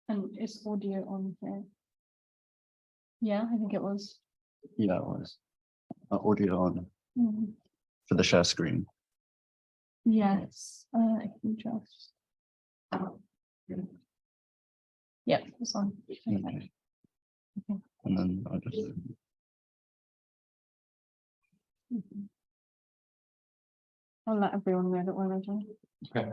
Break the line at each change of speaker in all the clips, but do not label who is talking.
And is audio on here? Yeah, I think it was.
Yeah, it was. Audio on
Mm.
for the share screen.
Yes, I can just. Yeah, it's on. Okay.
Okay. And then I'll just.
Mhm. I'll let everyone know that we're ready.
Okay.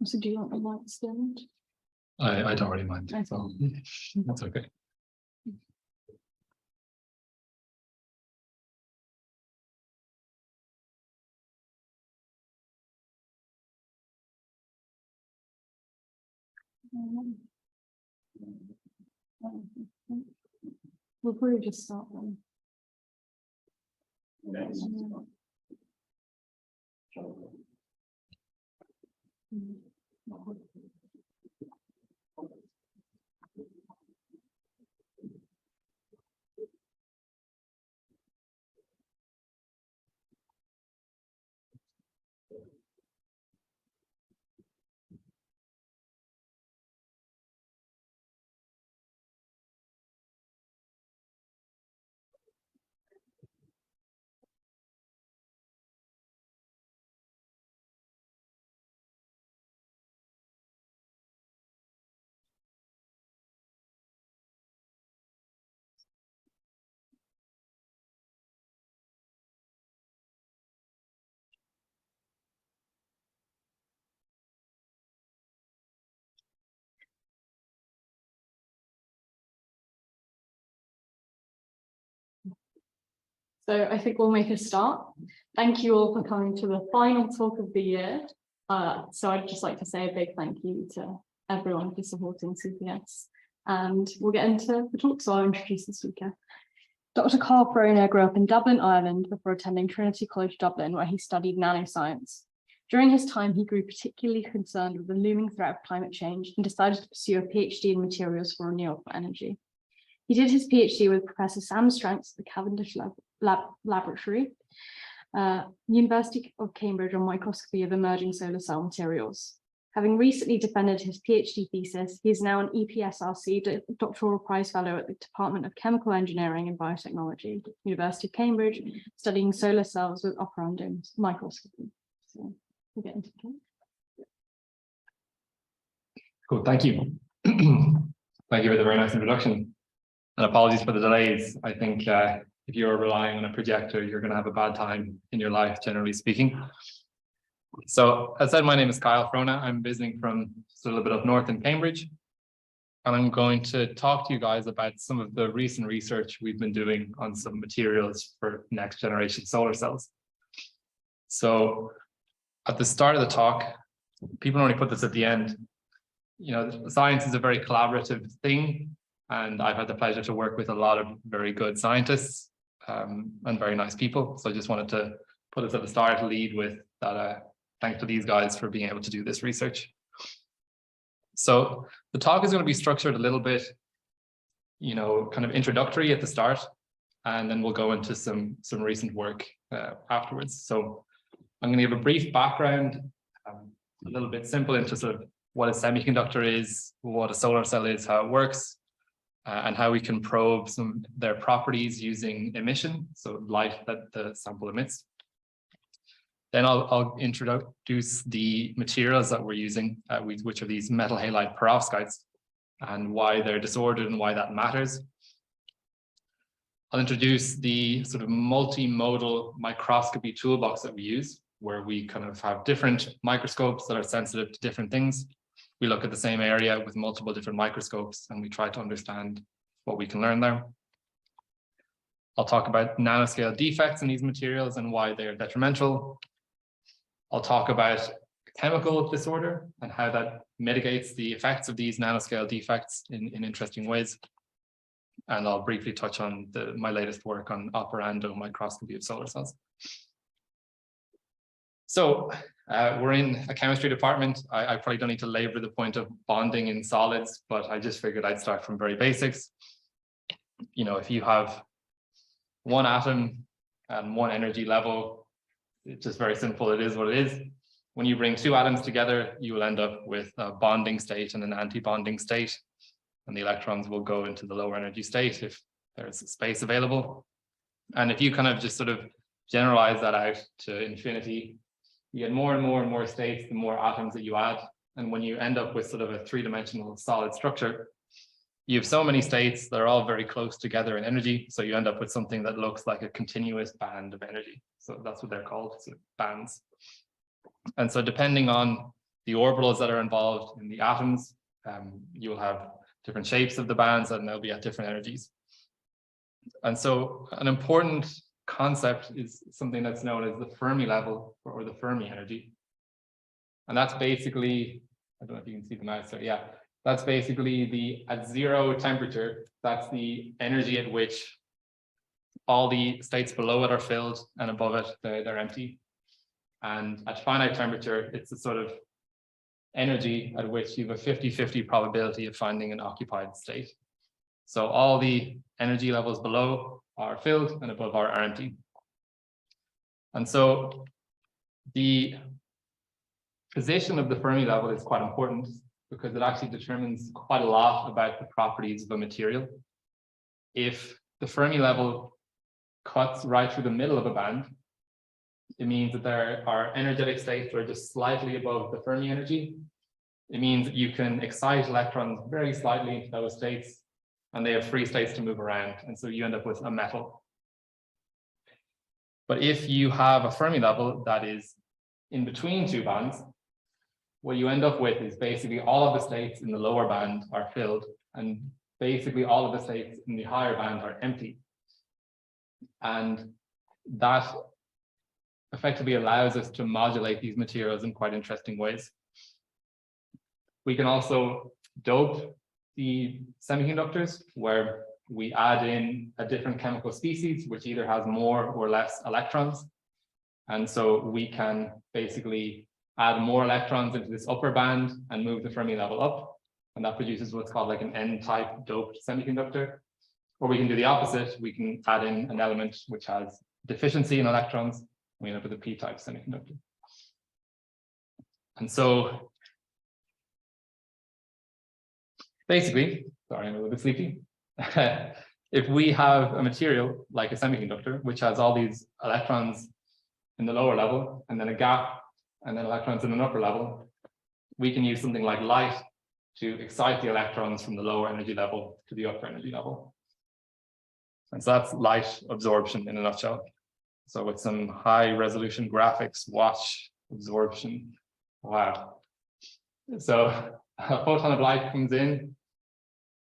So do you want the lights dimmed?
I don't really mind.
Okay.
So that's okay.
We'll probably just start then. So I think we'll make a start. Thank you all for coming to the final talk of the year. So I'd just like to say a big thank you to everyone for supporting CPS. And we'll get into the talk, so I'll introduce the speaker. Dr. Carl Frohna grew up in Dublin, Ireland, before attending Trinity College Dublin, where he studied nanoscience. During his time, he grew particularly concerned with the looming threat of climate change and decided to pursue a PhD in materials for renewable energy. He did his PhD with Professor Sam Stranks at the Cavendish Laboratory, University of Cambridge, on microscopy of emerging solar cell materials. Having recently defended his PhD thesis, he is now an EPSRC doctoral prize fellow at the Department of Chemical Engineering and Biotechnology, University of Cambridge, studying solar cells with operandum microscopy. So we'll get into it.
Cool. Thank you. Thank you for the very nice introduction. And apologies for the delays. I think if you're relying on a projector, you're going to have a bad time in your life, generally speaking. So as I said, my name is Kyle Frohna. I'm visiting from just a little bit up north in Cambridge. And I'm going to talk to you guys about some of the recent research we've been doing on some materials for next generation solar cells. So at the start of the talk, people only put this at the end. You know, science is a very collaborative thing. And I've had the pleasure to work with a lot of very good scientists and very nice people. So I just wanted to put us at the start, lead with that. Thanks to these guys for being able to do this research. So the talk is going to be structured a little bit, you know, kind of introductory at the start, and then we'll go into some recent work afterwards. So I'm going to give a brief background, a little bit simple into sort of what a semiconductor is, what a solar cell is, how it works, and how we can probe their properties using emission, so light that the sample emits. Then I'll introduce the materials that we're using, which are these metal-halide perovskites, and why they're disordered and why that matters. I'll introduce the sort of multimodal microscopy toolbox that we use, where we kind of have different microscopes that are sensitive to different things. We look at the same area with multiple different microscopes, and we try to understand what we can learn there. I'll talk about nanoscale defects in these materials and why they are detrimental. I'll talk about chemical disorder and how that mitigates the effects of these nanoscale defects in interesting ways. And I'll briefly touch on my latest work on operando microscopy of solar cells. So we're in a chemistry department. I probably don't need to labor the point of bonding in solids, but I just figured I'd start from very basics. You know, if you have one atom and one energy level, it's just very simple. It is what it is. When you bring two atoms together, you will end up with a bonding state and an anti-bonding state. And the electrons will go into the lower energy state if there's space available. And if you kind of just sort of generalize that out to infinity, you get more and more and more states, the more atoms that you add. And when you end up with sort of a three-dimensional solid structure, you have so many states that are all very close together in energy. So you end up with something that looks like a continuous band of energy. So that's what they're called, so bands. And so depending on the orbitals that are involved in the atoms, you will have different shapes of the bands and they'll be at different energies. And so an important concept is something that's known as the Fermi level or the Fermi energy. And that's basically, I don't know if you can see the mouse there. Yeah, that's basically at zero temperature, that's the energy at which all the states below it are filled and above it, they're empty. And at finite temperature, it's a sort of energy at which you have a 50-50 probability of finding an occupied state. So all the energy levels below are filled and above are empty. And so the position of the Fermi level is quite important because it actually determines quite a lot about the properties of a material. If the Fermi level cuts right through the middle of a band, it means that there are energetic states that are just slightly above the Fermi energy. It means that you can excite electrons very slightly into those states and they have free states to move around. And so you end up with a metal. But if you have a Fermi level that is in between two bands, what you end up with is basically all of the states in the lower band are filled and basically all of the states in the higher band are empty. And that effectively allows us to modulate these materials in quite interesting ways. We can also dope the semiconductors where we add in a different chemical species, which either has more or less electrons. And so we can basically add more electrons into this upper band and move the Fermi level up. And that produces what's called like an N-type doped semiconductor. Or we can do the opposite. We can add in an element which has deficiency in electrons. We end up with a P-type semiconductor. And so basically, sorry, I'm a little bit sleepy. If we have a material like a semiconductor, which has all these electrons in the lower level, and then a gap, and then electrons in an upper level, we can use something like light to excite the electrons from the lower energy level to the upper energy level. And so that's light absorption in a nutshell. So with some high resolution graphics, watch absorption. Wow. So a photon of light comes in,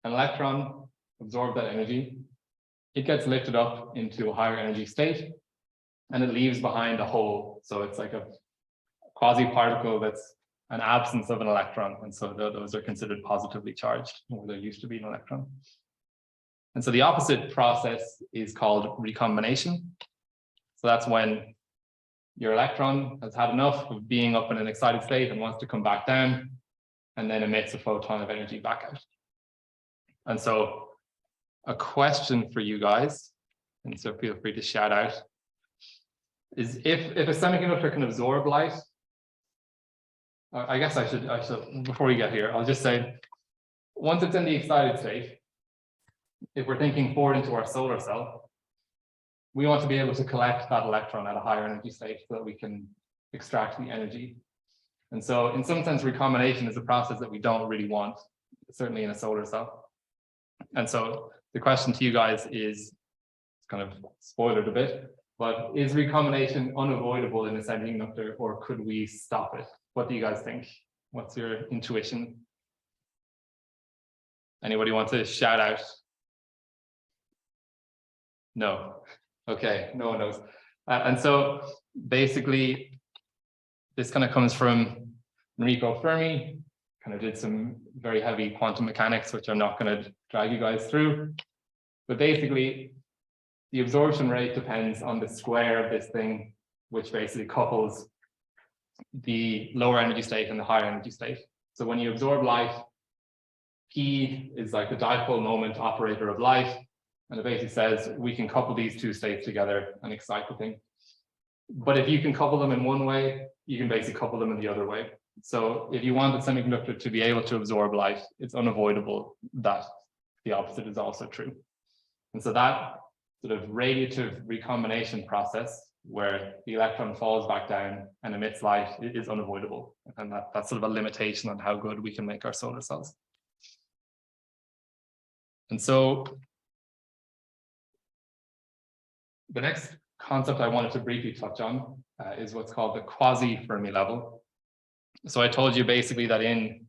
an electron absorbs that energy, it gets lifted up into a higher energy state, and it leaves behind a hole. So it's like a quasi-particle that's an absence of an electron. And so those are considered positively charged, where there used to be an electron. And so the opposite process is called recombination. So that's when your electron has had enough of being up in an excited state and wants to come back down, and then emits a photon of energy back out. And so a question for you guys, and so feel free to shout out, is if a semiconductor can absorb light, I guess I should, before we get here, I'll just say, once it's in the excited state, if we're thinking forward into our solar cell, we want to be able to collect that electron at a higher energy state so that we can extract the energy. And so in some sense, recombination is a process that we don't really want, certainly in a solar cell. And so the question to you guys is, it's kind of spoiled a bit, but is recombination unavoidable in a semiconductor, or could we stop it? What do you guys think? What's your intuition? Anybody want to shout out? No. Okay, no one knows. And so basically, this kind of comes from Enrico Fermi, kind of did some very heavy quantum mechanics, which I'm not going to drag you guys through. But basically, the absorption rate depends on the square of this thing, which basically couples the lower energy state and the higher energy state. So when you absorb light, P is like the dipole moment operator of light, and it basically says we can couple these two states together and excite the thing. But if you can couple them in one way, you can basically couple them in the other way. So if you want the semiconductor to be able to absorb light, it's unavoidable that the opposite is also true. And so that sort of radiative recombination process where the electron falls back down and emits light is unavoidable. And that's sort of a limitation on how good we can make our solar cells. And so the next concept I wanted to briefly touch on is what's called the quasi-Fermi level. So I told you basically that in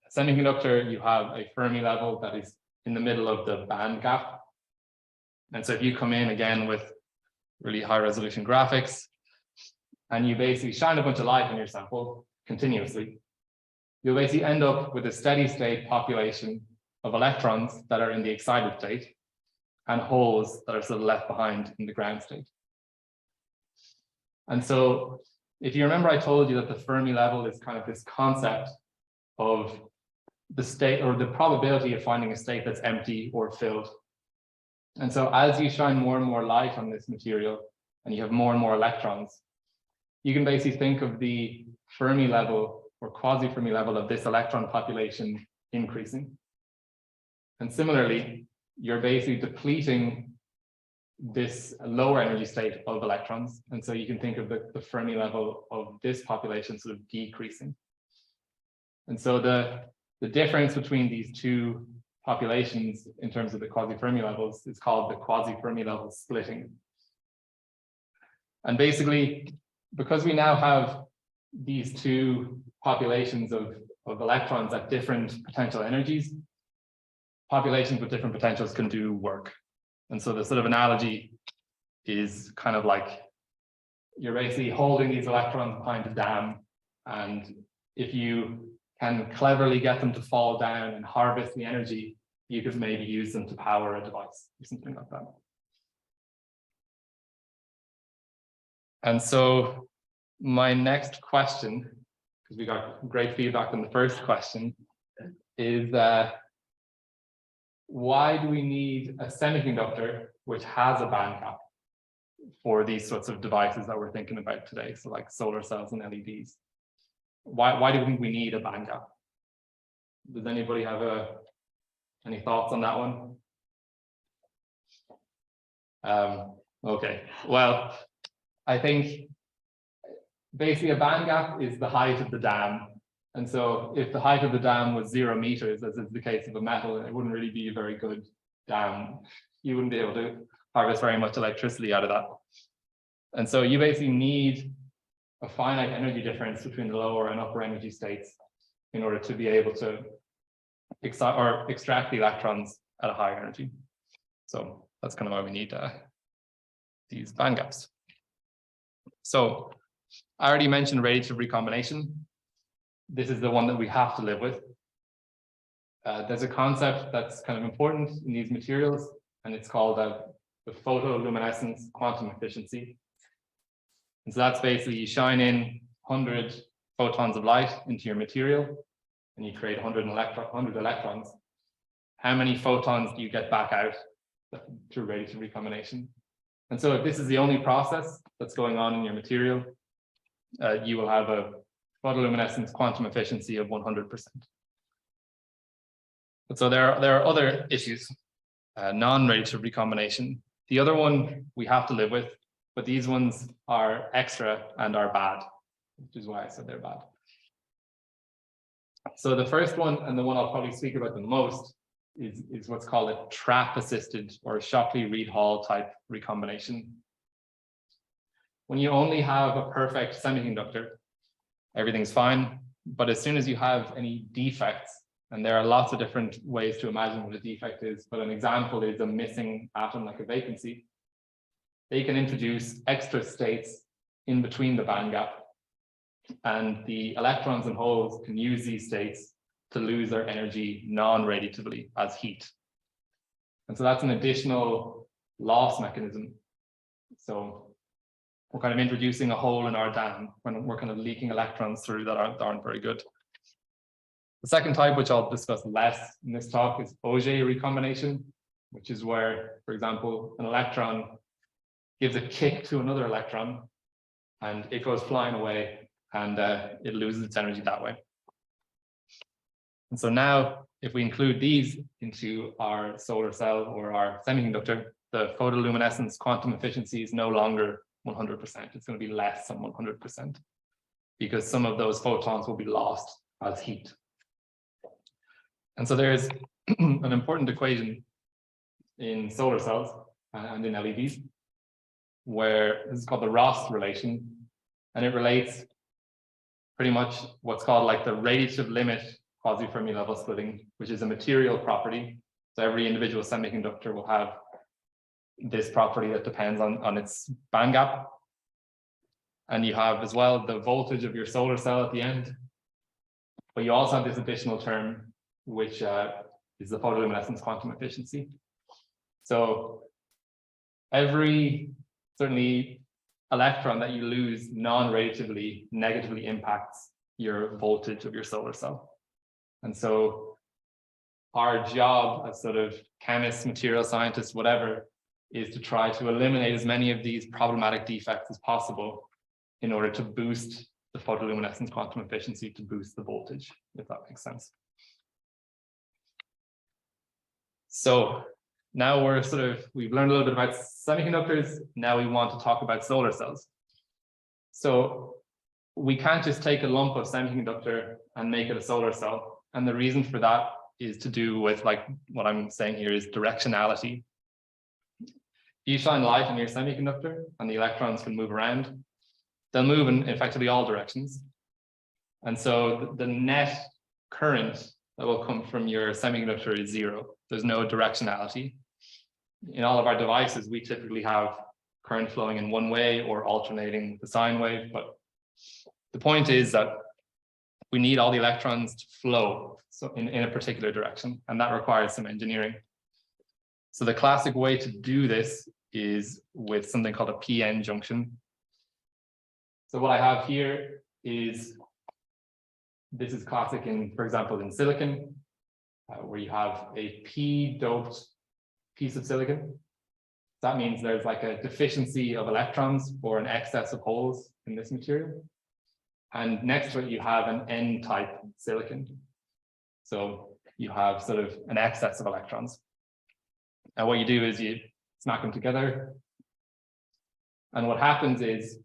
a semiconductor, you have a Fermi level that is in the middle of the band gap. And so if you come in again with really high resolution graphics, and you basically shine a bunch of light on your sample continuously, you'll basically end up with a steady state population of electrons that are in the excited state and holes that are sort of left behind in the ground state. And so if you remember, I told you that the Fermi level is kind of this concept of the state or the probability of finding a state that's empty or filled. And so as you shine more and more light on this material and you have more and more electrons, you can basically think of the Fermi level or quasi-Fermi level of this electron population increasing. And similarly, you're basically depleting this lower energy state of electrons. And so you can think of the Fermi level of this population sort of decreasing. And so the difference between these two populations in terms of the quasi-Fermi levels is called the quasi-Fermi level splitting. And basically, because we now have these two populations of electrons at different potential energies, populations with different potentials can do work. And so the sort of analogy is kind of like you're basically holding these electrons behind a dam, and if you can cleverly get them to fall down and harvest the energy, you could maybe use them to power a device or something like that. And so my next question, because we got great feedback on the first question, is why do we need a semiconductor which has a band gap for these sorts of devices that we're thinking about today? So like solar cells and LEDs. Why do we think we need a band gap? Does anybody have any thoughts on that one? Okay, well, I think basically a band gap is the height of the dam. And so if the height of the dam was 0 meters, as is the case of a metal, it wouldn't really be a very good dam. You wouldn't be able to harvest very much electricity out of that. And so you basically need a finite energy difference between the lower and upper energy states in order to be able to extract the electrons at a higher energy. So that's kind of why we need these band gaps. So I already mentioned radiative recombination. This is the one that we have to live with. There's a concept that's kind of important in these materials, and it's called the photoluminescence quantum efficiency. And so that's basically you shine in 100 photons of light into your material, and you create 100 electrons. How many photons do you get back out through radiative recombination? And so if this is the only process that's going on in your material, you will have a photoluminescence quantum efficiency of 100%. But so there are other issues, non-radiative recombination. The other one we have to live with, but these ones are extra and are bad, which is why I said they're bad. So the first one, and the one I'll probably speak about the most, is what's called a trap-assisted or Shockley-Reed-Hall type recombination. When you only have a perfect semiconductor, everything's fine. But as soon as you have any defects, and there are lots of different ways to imagine what a defect is, but an example is a missing atom like a vacancy, they can introduce extra states in between the band gap. And the electrons and holes can use these states to lose their energy non-radiatively as heat. And so that's an additional loss mechanism. So we're kind of introducing a hole in our dam when we're kind of leaking electrons through that aren't very good. The second type, which I'll discuss less in this talk, is Auger recombination, which is where, for example, an electron gives a kick to another electron and it goes flying away and it loses its energy that way. And so now, if we include these into our solar cell or our semiconductor, the photoluminescence quantum efficiency is no longer 100%. It's going to be less than 100% because some of those photons will be lost as heat. And so there's an important equation in solar cells and in LEDs where this is called the Ross relation, and it relates pretty much what's called like the radiative limit quasi-Fermi level splitting, which is a material property. So every individual semiconductor will have this property that depends on its band gap. And you have as well the voltage of your solar cell at the end. But you also have this additional term, which is the photoluminescence quantum efficiency. So every certainly electron that you lose non-radiatively negatively impacts your voltage of your solar cell. And so our job as sort of chemists, material scientists, whatever, is to try to eliminate as many of these problematic defects as possible in order to boost the photoluminescence quantum efficiency, to boost the voltage, if that makes sense. So now we've learned a little bit about semiconductors. Now we want to talk about solar cells. So we can't just take a lump of semiconductor and make it a solar cell. And the reason for that is to do with, like, what I'm saying here is directionality. If you shine light on your semiconductor and the electrons can move around, they'll move in effectively all directions. And so the net current that will come from your semiconductor is zero. There's no directionality. In all of our devices, we typically have current flowing in one way or alternating the sine wave. But the point is that we need all the electrons to flow in a particular direction, and that requires some engineering. So the classic way to do this is with something called a PN junction. So what I have here is, this is classic in, for example, in silicon, where you have a p-doped piece of silicon. That means there's like a deficiency of electrons or an excess of holes in this material. And next to it, you have an N-type silicon. So you have sort of an excess of electrons. And what you do is you smack them together. And what happens is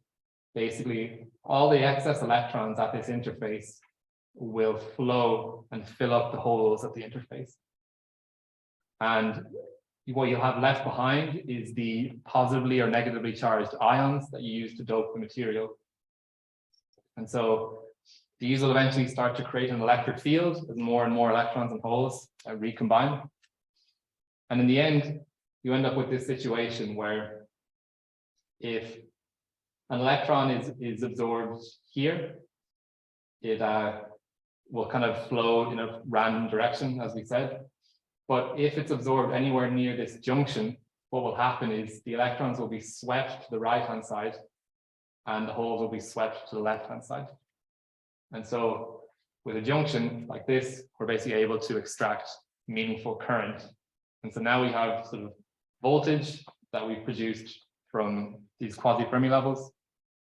basically all the excess electrons at this interface will flow and fill up the holes at the interface. And what you'll have left behind is the positively or negatively charged ions that you use to dope the material. And so these will eventually start to create an electric field as more and more electrons and holes recombine. And in the end, you end up with this situation where if an electron is absorbed here, it will kind of flow in a random direction, as we said. But if it's absorbed anywhere near this junction, what will happen is the electrons will be swept to the right-hand side and the holes will be swept to the left-hand side. And so with a junction like this, we're basically able to extract meaningful current. And so now we have sort of voltage that we've produced from these quasi-Fermi levels,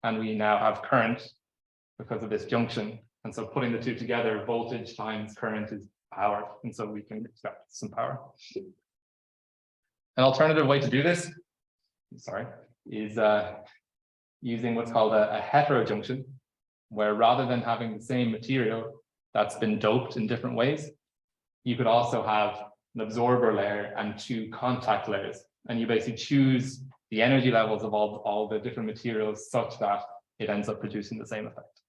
and we now have current because of this junction. And so putting the two together, voltage times current is power. And so we can extract some power. An alternative way to do this, is using what's called a heterojunction, where rather than having the same material that's been doped in different ways, you could also have an absorber layer and two contact layers. And you basically choose the energy levels of all the different materials such that it ends up producing the same effect.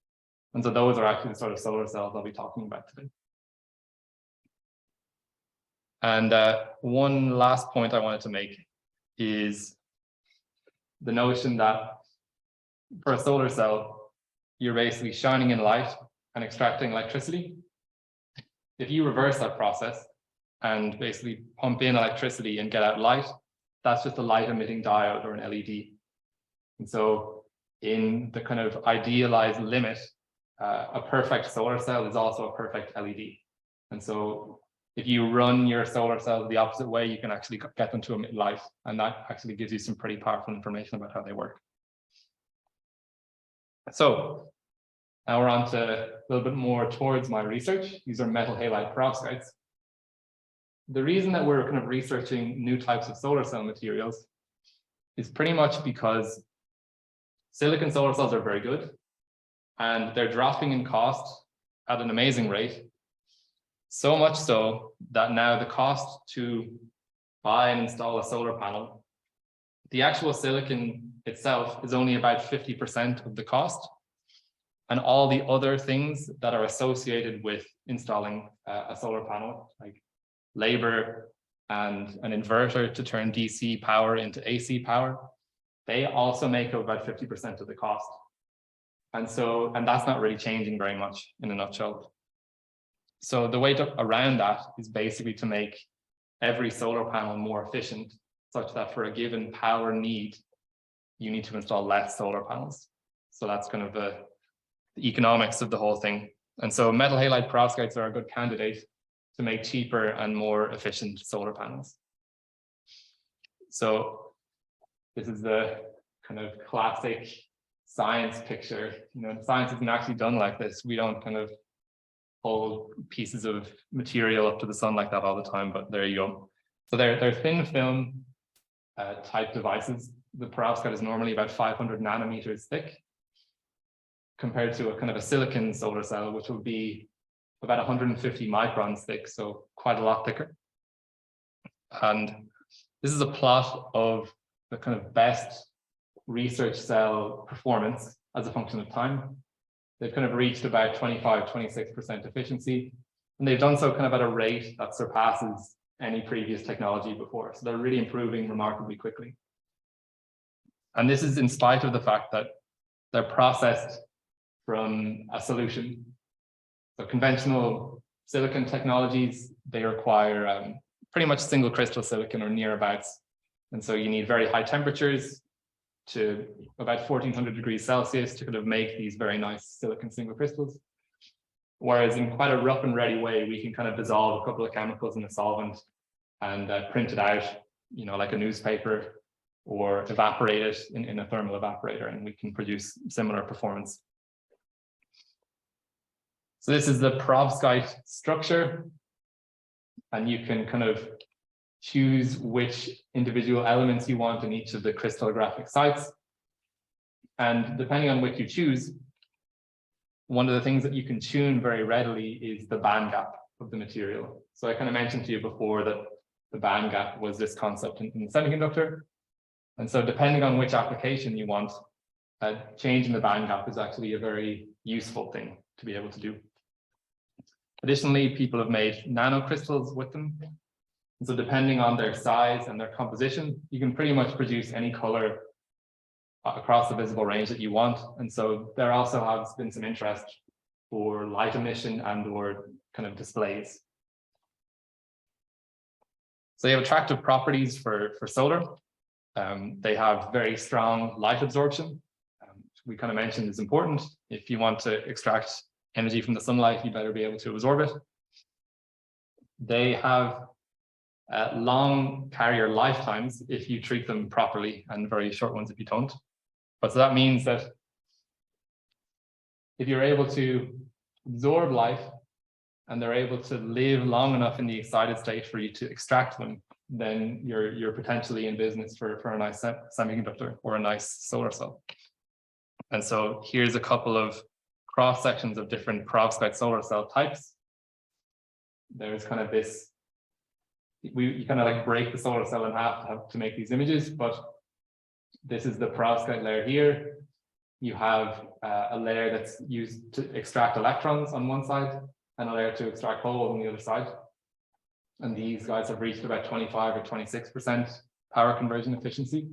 And so those are actually the sort of solar cells I'll be talking about today. And one last point I wanted to make is the notion that for a solar cell, you're basically shining in light and extracting electricity. If you reverse that process and basically pump in electricity and get out light, that's just a light emitting diode or an LED. And so in the kind of idealized limit, a perfect solar cell is also a perfect LED. And so if you run your solar cells the opposite way, you can actually get them to emit light. And that actually gives you some pretty powerful information about how they work. So now we're on to a little bit more towards my research. These are metal halide perovskites. The reason that we're kind of researching new types of solar cell materials is pretty much because silicon solar cells are very good and they're dropping in cost at an amazing rate. So much so that now the cost to buy and install a solar panel, the actual silicon itself is only about 50% of the cost. And all the other things that are associated with installing a solar panel, like labor and an inverter to turn DC power into AC power, they also make up about 50% of the cost. And that's not really changing very much in a nutshell. So the way around that is basically to make every solar panel more efficient, such that for a given power need, you need to install less solar panels. So that's kind of the economics of the whole thing. And so metal halide perovskites are a good candidate to make cheaper and more efficient solar panels. So this is the kind of classic science picture. You know, science isn't actually done like this. We don't kind of hold pieces of material up to the sun like that all the time, but there you go. So they're thin film type devices. The perovskite is normally about 500 nanometers thick, compared to a kind of a silicon solar cell, which will be about 150 microns thick, so quite a lot thicker. And this is a plot of the kind of best research cell performance as a function of time. They've kind of reached about 25–26% efficiency, and they've done so kind of at a rate that surpasses any previous technology before. So they're really improving remarkably quickly. And this is in spite of the fact that they're processed from a solution. So conventional silicon technologies, they require pretty much single crystal silicon or nearabouts. And so you need very high temperatures to about 1400 degrees Celsius to kind of make these very nice silicon single crystals. Whereas in quite a rough and ready way, we can kind of dissolve a couple of chemicals in a solvent and print it out, you know, like a newspaper, or evaporate it in a thermal evaporator, and we can produce similar performance. So this is the perovskite structure, and you can kind of choose which individual elements you want in each of the crystallographic sites. And depending on which you choose, one of the things that you can tune very readily is the band gap of the material. So I kind of mentioned to you before that the band gap was this concept in the semiconductor. And so depending on which application you want, changing the band gap is actually a very useful thing to be able to do. Additionally, people have made nanocrystals with them. And so depending on their size and their composition, you can pretty much produce any color across the visible range that you want. And so there also has been some interest for light emission and or kind of displays. So they have attractive properties for solar. They have very strong light absorption. We kind of mentioned is important. If you want to extract energy from the sunlight, you better be able to absorb it. They have long carrier lifetimes if you treat them properly, and very short ones if you don't. But so that means that if you're able to absorb light and they're able to live long enough in the excited state for you to extract them, then you're potentially in business for a nice semiconductor or a nice solar cell. And so here's a couple of cross sections of different perovskite solar cell types. There's kind of this, you kind of like break the solar cell in half to make these images, but this is the perovskite layer here. You have a layer that's used to extract electrons on one side and a layer to extract holes on the other side. And these guys have reached about 25 or 26% power conversion efficiency.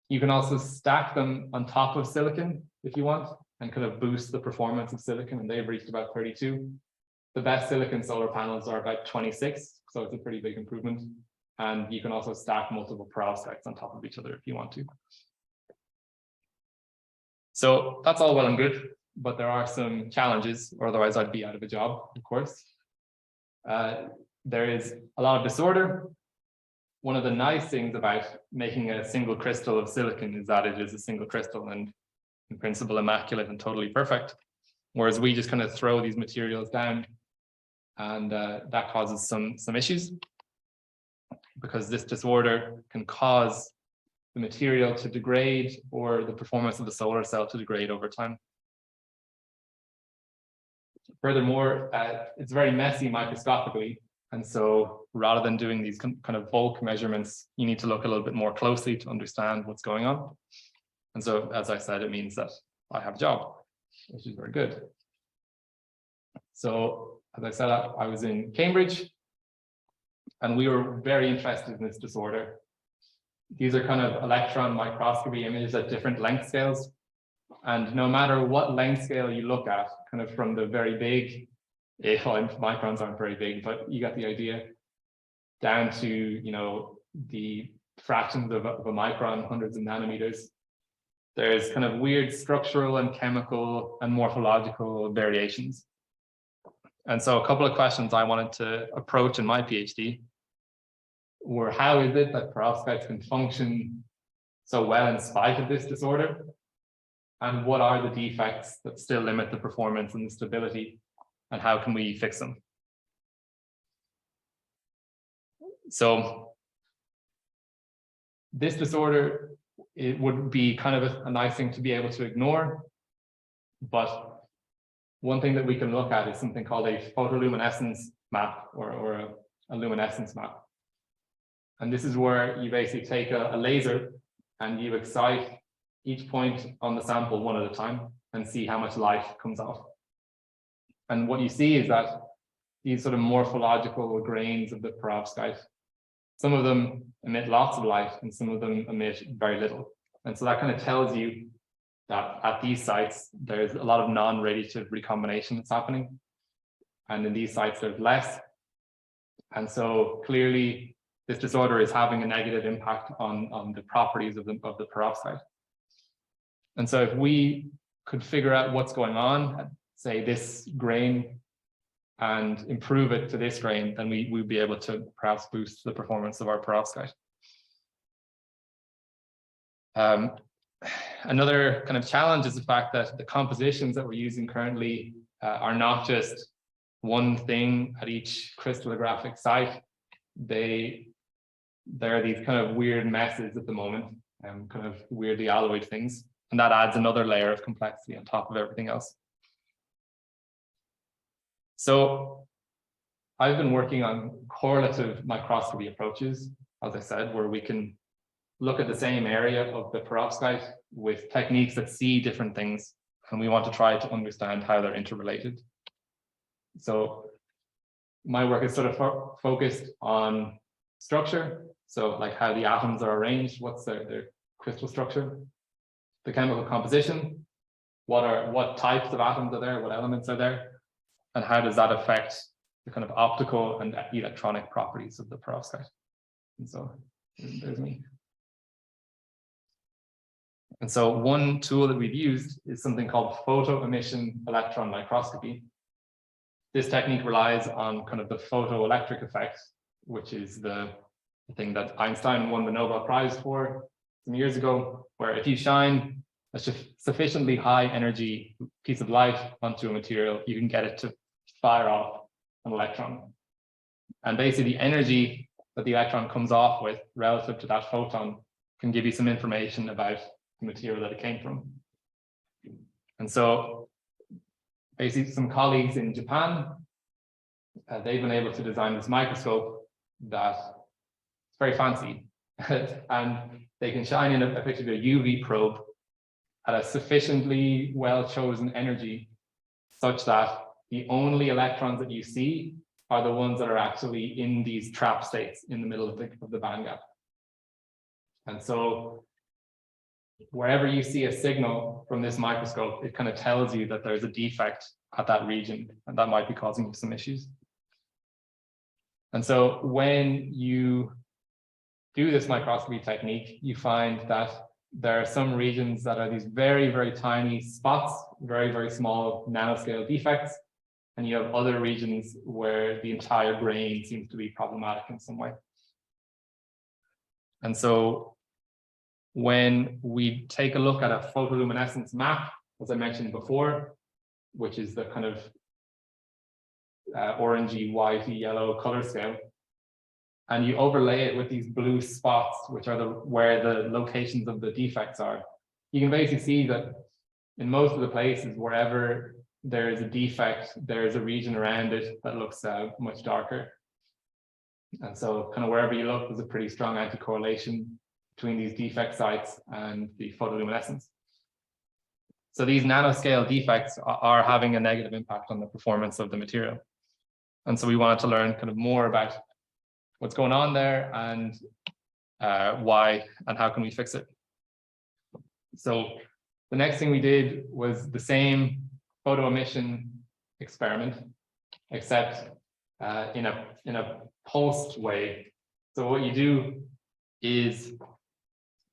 You can also stack them on top of silicon if you want, and kind of boost the performance of silicon, and they've reached about 32. The best silicon solar panels are about 26, so it's a pretty big improvement. And you can also stack multiple perovskites on top of each other if you want to. So that's all well and good, but there are some challenges, or otherwise I'd be out of a job, of course. There is a lot of disorder. One of the nice things about making a single crystal of silicon is that it is a single crystal and in principle immaculate and totally perfect. Whereas we just kind of throw these materials down, and that causes some issues, because this disorder can cause the material to degrade or the performance of the solar cell to degrade over time. Furthermore, it's very messy microscopically. And so rather than doing these kind of bulk measurements, you need to look a little bit more closely to understand what's going on. And so, as I said, it means that I have a job, which is very good. So, as I said, I was in Cambridge, and we were very interested in this disorder. These are kind of electron microscopy images at different length scales. And no matter what length scale you look at, kind of from the very big, microns aren't very big, but you got the idea, down to, you know, the fractions of a micron, hundreds of nanometers. There's kind of weird structural and chemical and morphological variations. And so a couple of questions I wanted to approach in my PhD were, how is it that perovskites can function so well in spite of this disorder? And what are the defects that still limit the performance and the stability? And how can we fix them? So this disorder, it would be kind of a nice thing to be able to ignore. But one thing that we can look at is something called a photoluminescence map, or a luminescence map. And this is where you basically take a laser and you excite each point on the sample one at a time and see how much light comes off. And what you see is that these sort of morphological grains of the perovskite, some of them emit lots of light and some of them emit very little. And so that kind of tells you that at these sites, there's a lot of non-radiative recombination that's happening. And in these sites, there's less. And so clearly, this disorder is having a negative impact on the properties of the perovskite. And so if we could figure out what's going on at, say, this grain and improve it to this grain, then we'd be able to perhaps boost the performance of our perovskite. Another kind of challenge is the fact that the compositions that we're using currently are not just one thing at each crystallographic site. There are these kind of weird messes at the moment, kind of weirdly alloyed things. And that adds another layer of complexity on top of everything else. So I've been working on correlative microscopy approaches, as I said, where we can look at the same area of the perovskite with techniques that see different things, and we want to try to understand how they're interrelated. So my work is sort of focused on structure, so like how the atoms are arranged, what's their crystal structure, the chemical composition, what types of atoms are there, what elements are there, and how does that affect the kind of optical and electronic properties of the perovskite. And so there's me. And so one tool that we've used is something called photo emission electron microscopy. This technique relies on kind of the photoelectric effect, which is the thing that Einstein won the Nobel Prize for some years ago, where if you shine a sufficiently high energy piece of light onto a material, you can get it to fire off an electron. And basically the energy that the electron comes off with relative to that photon can give you some information about the material that it came from. And so basically some colleagues in Japan, they've been able to design this microscope that's very fancy. And they can shine in effectively a UV probe at a sufficiently well-chosen energy such that the only electrons that you see are the ones that are actually in these trap states in the middle of the band gap. And so wherever you see a signal from this microscope, it kind of tells you that there's a defect at that region, and that might be causing you some issues. And so when you do this microscopy technique, you find that there are some regions that are these very, very tiny spots, very, very small nanoscale defects, and you have other regions where the entire grain seems to be problematic in some way. And so when we take a look at a photoluminescence map, as I mentioned before, which is the kind of orangey, whitey, yellow color scale, and you overlay it with these blue spots, which are where the locations of the defects are, you can basically see that in most of the places, wherever there is a defect, there is a region around it that looks much darker. And so kind of wherever you look, there's a pretty strong anti-correlation between these defect sites and the photoluminescence. So these nanoscale defects are having a negative impact on the performance of the material. And so we wanted to learn kind of more about what's going on there and why and how can we fix it. So the next thing we did was the same photo emission experiment, except in a pulsed way. So what you do is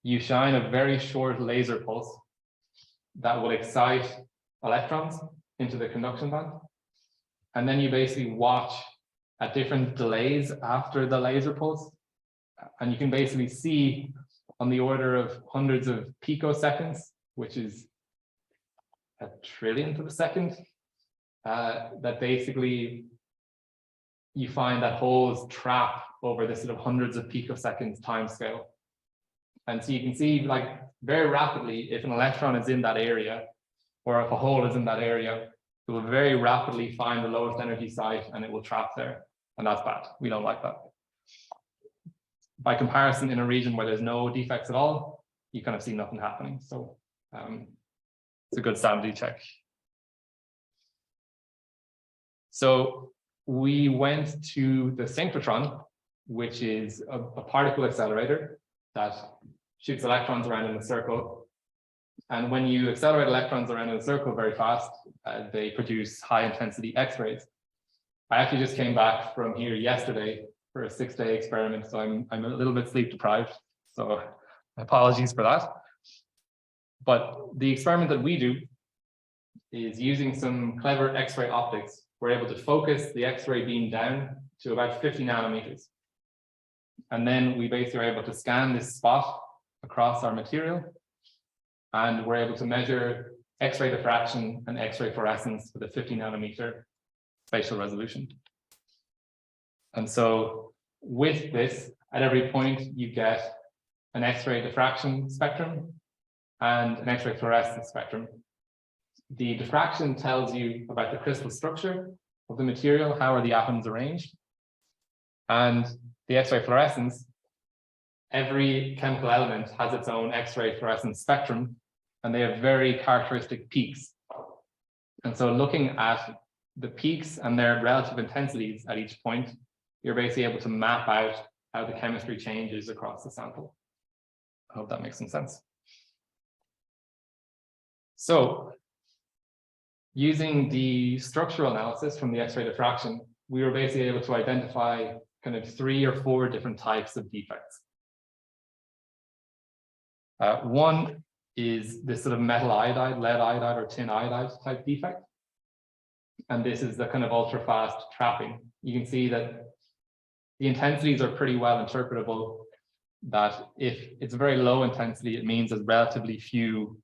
you shine a very short laser pulse that will excite electrons into the conduction band. And then you basically watch at different delays after the laser pulse. And you can basically see on the order of hundreds of picoseconds, which is a trillion to the second, that basically you find that holes trap over this sort of hundreds of picoseconds time scale. And so you can see, like, very rapidly, if an electron is in that area, or if a hole is in that area, it will very rapidly find the lowest energy site and it will trap there. And that's bad. We don't like that. By comparison, in a region where there's no defects at all, you kind of see nothing happening. So it's a good sanity check. So we went to the synchrotron, which is a particle accelerator that shoots electrons around in a circle. And when you accelerate electrons around in a circle very fast, they produce high intensity X-rays. I actually just came back from here yesterday for a 6-day experiment, so I'm a little bit sleep deprived. So apologies for that. But the experiment that we do is using some clever X-ray optics. We're able to focus the X-ray beam down to about 50 nanometers. And then we basically are able to scan this spot across our material. And we're able to measure X-ray diffraction and X-ray fluorescence with a 50 nanometer spatial resolution. And so with this, at every point, you get an X-ray diffraction spectrum and an X-ray fluorescence spectrum. The diffraction tells you about the crystal structure of the material, how are the atoms arranged. And the X-ray fluorescence, every chemical element has its own X-ray fluorescence spectrum, and they have very characteristic peaks. And so looking at the peaks and their relative intensities at each point, you're basically able to map out how the chemistry changes across the sample. I hope that makes some sense. So using the structural analysis from the X-ray diffraction, we were basically able to identify kind of 3 or 4 different types of defects. One is this sort of metal iodide, lead iodide, or tin iodide type defect. And this is the kind of ultra fast trapping. You can see that the intensities are pretty well interpretable, that if it's a very low intensity, it means there's relatively few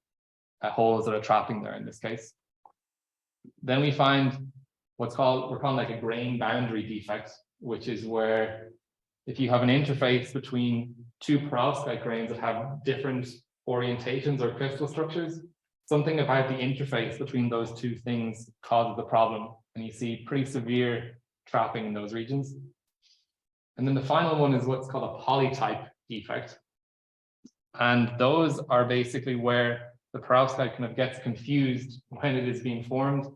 holes that are trapping there in this case. Then we find we're calling like a grain boundary defect, which is where if you have an interface between 2 perovskite grains that have different orientations or crystal structures, something about the interface between those 2 things causes the problem, and you see pretty severe trapping in those regions. And then the final one is what's called a polytype defect. And those are basically where the perovskite kind of gets confused when it is being formed.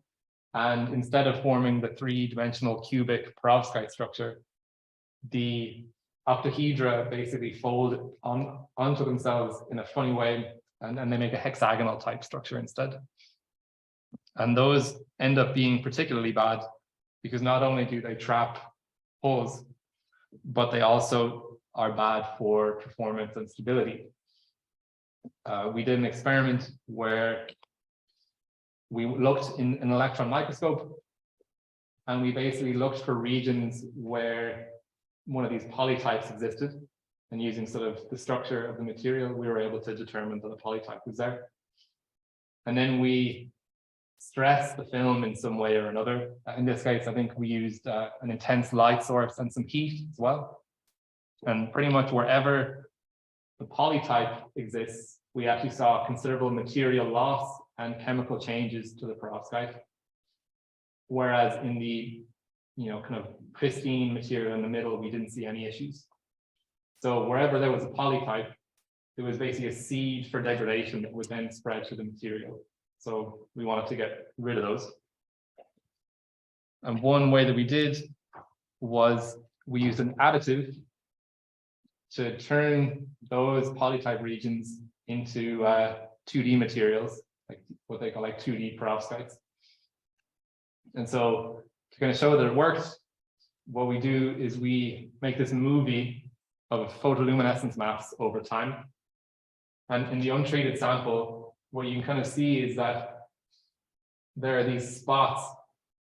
And instead of forming the 3-dimensional cubic perovskite structure, the octahedra basically fold onto themselves in a funny way, and they make a hexagonal type structure instead. And those end up being particularly bad because not only do they trap holes, but they also are bad for performance and stability. We did an experiment where we looked in an electron microscope, and we basically looked for regions where one of these polytypes existed. And using sort of the structure of the material, we were able to determine that a polytype was there. And then we stressed the film in some way or another. In this case, I think we used an intense light source and some heat as well. And pretty much wherever the polytype exists, we actually saw considerable material loss and chemical changes to the perovskite. Whereas in the, kind of pristine material in the middle, we didn't see any issues. So wherever there was a polytype, there was basically a seed for degradation that would then spread to the material. So we wanted to get rid of those. And one way that we did was we used an additive to turn those polytype regions into 2D materials, like what they call like 2D perovskites. And so to kind of show that it works, what we do is we make this movie of photoluminescence maps over time. And in the untreated sample, what you can kind of see is that there are these spots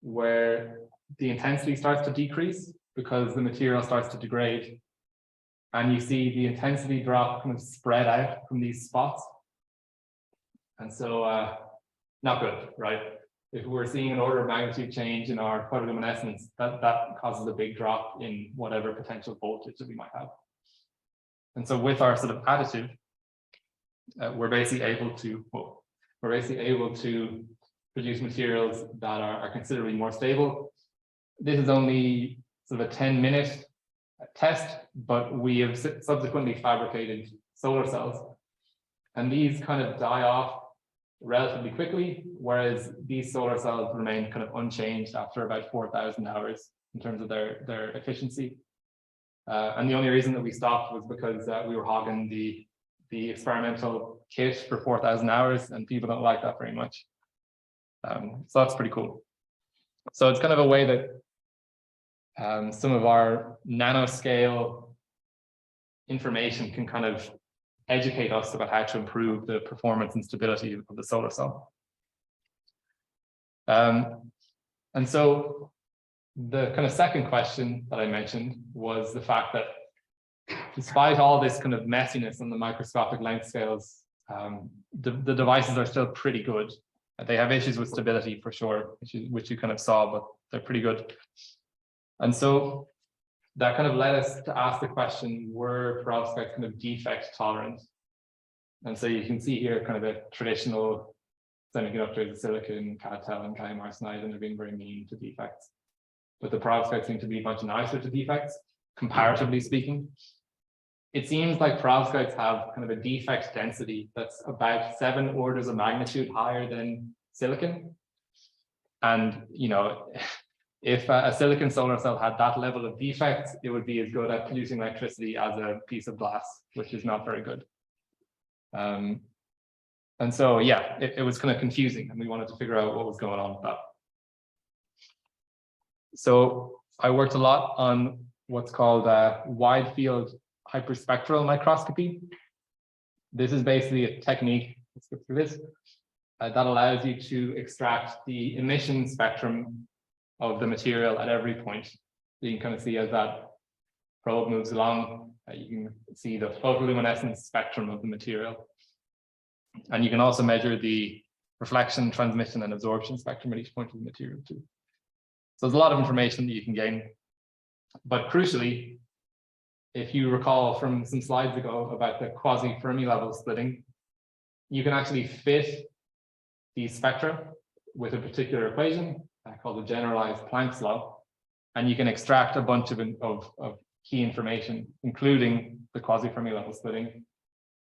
where the intensity starts to decrease because the material starts to degrade. And you see the intensity drop kind of spread out from these spots. And so not good, right? If we're seeing an order of magnitude change in our photoluminescence, that causes a big drop in whatever potential voltage that we might have. And so with our sort of additive, we're basically able to produce materials that are considerably more stable. This is only sort of a 10-minute test, but we have subsequently fabricated solar cells. And these kind of die off relatively quickly, whereas these solar cells remain kind of unchanged after about 4,000 hours in terms of their efficiency. And the only reason that we stopped was because we were hogging the experimental kit for 4,000 hours, and people don't like that very much. So that's pretty cool. So it's kind of a way that some of our nanoscale information can kind of educate us about how to improve the performance and stability of the solar cell. And so the kind of second question that I mentioned was the fact that despite all this kind of messiness on the microscopic length scales, the devices are still pretty good. They have issues with stability for sure, which you kind of saw, but they're pretty good. And so that kind of led us to ask the question, were perovskites kind of defect tolerant? And so you can see here kind of the traditional semiconductors, silicon, CAD-TEL, gallium arsenide, and they're being very mean to defects. But the perovskites seem to be much nicer to defects, comparatively speaking. It seems like perovskites have kind of a defect density that's about 7 orders of magnitude higher than silicon. And, if a silicon solar cell had that level of defects, it would be as good at producing electricity as a piece of glass, which is not very good. And so, yeah, it was kind of confusing, and we wanted to figure out what was going on with that. So I worked a lot on what's called wide field hyperspectral microscopy. This is basically a technique, let's go through this, that allows you to extract the emission spectrum of the material at every point. So you can kind of see as that probe moves along, you can see the photoluminescence spectrum of the material. And you can also measure the reflection, transmission, and absorption spectrum at each point of the material too. So there's a lot of information that you can gain. But crucially, if you recall from some slides ago about the quasi-Fermi level splitting, you can actually fit these spectra with a particular equation called the generalized Planck's law, and you can extract a bunch of key information, including the quasi-Fermi level splitting,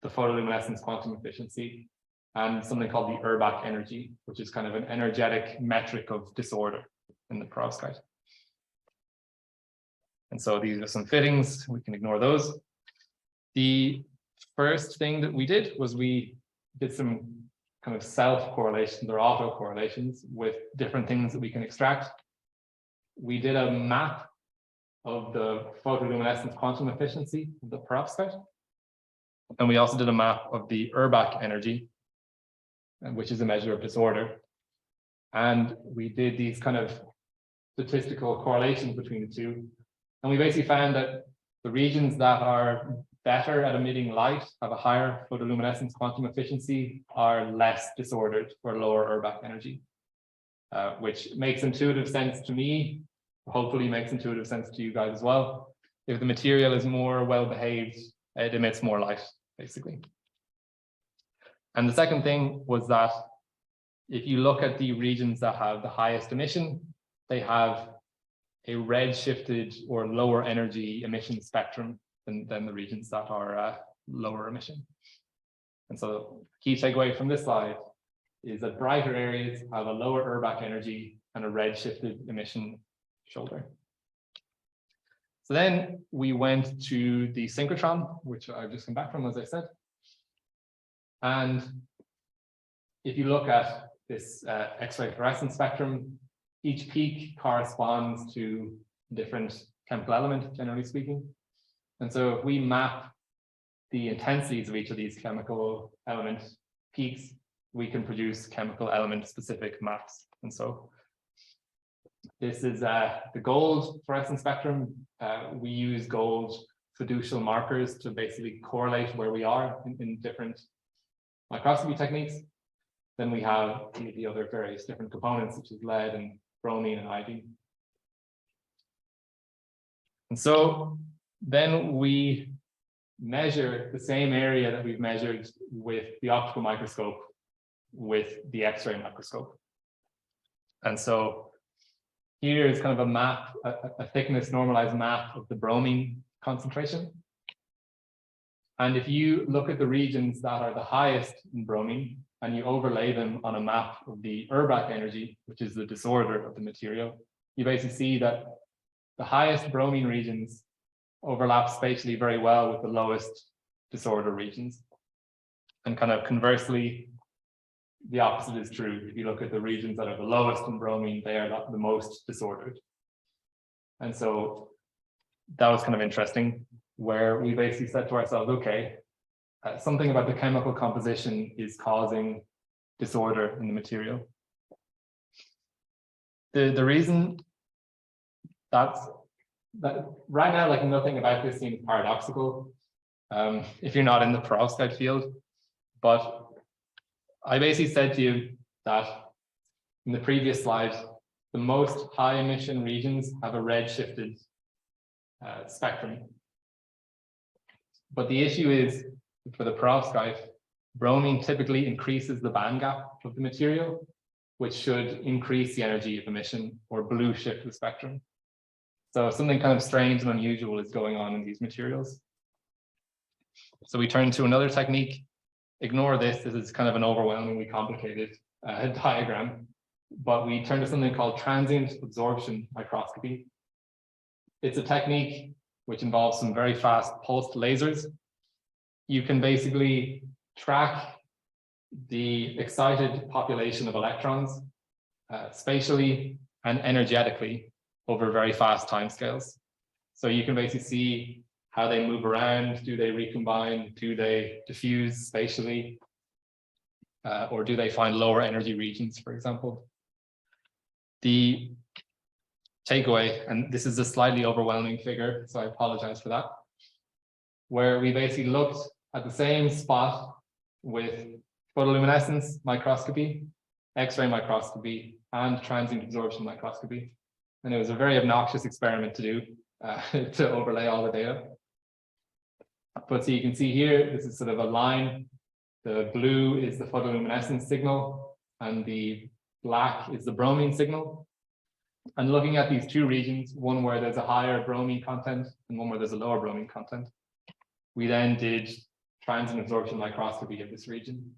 the photoluminescence quantum efficiency, and something called the Urbach energy, which is kind of an energetic metric of disorder in the perovskite. And so these are some fittings, we can ignore those. The first thing that we did was we did some kind of self correlations or auto correlations with different things that we can extract. We did a map of the photoluminescence quantum efficiency of the perovskite. And we also did a map of the Urbach energy, which is a measure of disorder. And we did these kind of statistical correlations between the two. And we basically found that the regions that are better at emitting light, have a higher photoluminescence quantum efficiency, are less disordered or lower Urbach energy, which makes intuitive sense to me, hopefully makes intuitive sense to you guys as well. If the material is more well behaved, it emits more light, basically. And the second thing was that if you look at the regions that have the highest emission, they have a red-shifted or lower energy emission spectrum than the regions that are lower emission. And so key takeaway from this slide is that brighter areas have a lower Urbach energy and a red-shifted emission shoulder. So then we went to the synchrotron, which I've just come back from, as I said. And if you look at this X-ray fluorescence spectrum, each peak corresponds to a different chemical element, generally speaking. And so if we map the intensities of each of these chemical element peaks, we can produce chemical element specific maps. And so this is the gold fluorescence spectrum. We use gold fiducial markers to basically correlate where we are in different microscopy techniques. Then we have the other various different components, such as lead and bromine and iodine. And so then we measure the same area that we've measured with the optical microscope with the X-ray microscope. And so here is kind of a map, a thickness normalized map of the bromine concentration. And if you look at the regions that are the highest in bromine and you overlay them on a map of the Urbach energy, which is the disorder of the material, you basically see that the highest bromine regions overlap spatially very well with the lowest disorder regions. And kind of conversely, the opposite is true. If you look at the regions that are the lowest in bromine, they are the most disordered. And so that was kind of interesting, where we basically said to ourselves, okay, something about the chemical composition is causing disorder in the material. The reason that right now, like, nothing about this seems paradoxical if you're not in the perovskite field, but I basically said to you that in the previous slide, the most high emission regions have a red shifted spectrum. But the issue is, for the perovskite, bromine typically increases the band gap of the material, which should increase the energy of emission or blue shift the spectrum. So something kind of strange and unusual is going on in these materials. So we turn to another technique. Ignore this is kind of an overwhelmingly complicated diagram, but we turn to something called transient absorption microscopy. It's a technique which involves some very fast pulsed lasers. You can basically track the excited population of electrons spatially and energetically over very fast timescales. So you can basically see how they move around. Do they recombine? Do they diffuse spatially? Or do they find lower energy regions, for example? The takeaway, and this is a slightly overwhelming figure, so I apologize for that, where we basically looked at the same spot with photoluminescence microscopy, X-ray microscopy, and transient absorption microscopy. And it was a very obnoxious experiment to do, to overlay all the data. But so you can see here, this is sort of a line. The blue is the photoluminescence signal, and the black is the bromine signal. And looking at these two regions, one where there's a higher bromine content and one where there's a lower bromine content, we then did transient absorption microscopy of this region.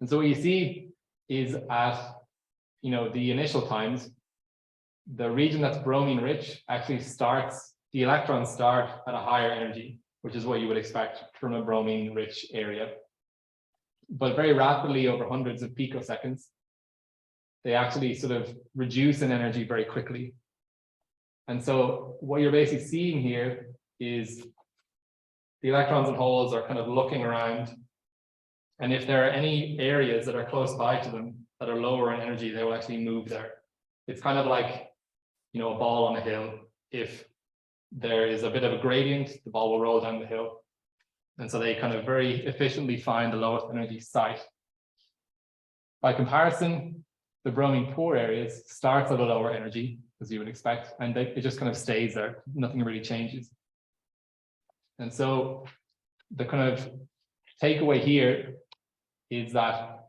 And so what you see is at, the initial times, the region that's bromine rich actually starts, the electrons start at a higher energy, which is what you would expect from a bromine rich area. but very rapidly over hundreds of picoseconds, they actually sort of reduce in energy very quickly. And so what you're basically seeing here is the electrons and holes are kind of looking around. And if there are any areas that are close by to them that are lower in energy, they will actually move there. It's kind of like, a ball on a hill. If there is a bit of a gradient, the ball will roll down the hill. And so they kind of very efficiently find the lowest energy site. By comparison, the bromine poor areas starts at a lower energy, as you would expect, and it just kind of stays there. Nothing really changes. And so the kind of takeaway here is that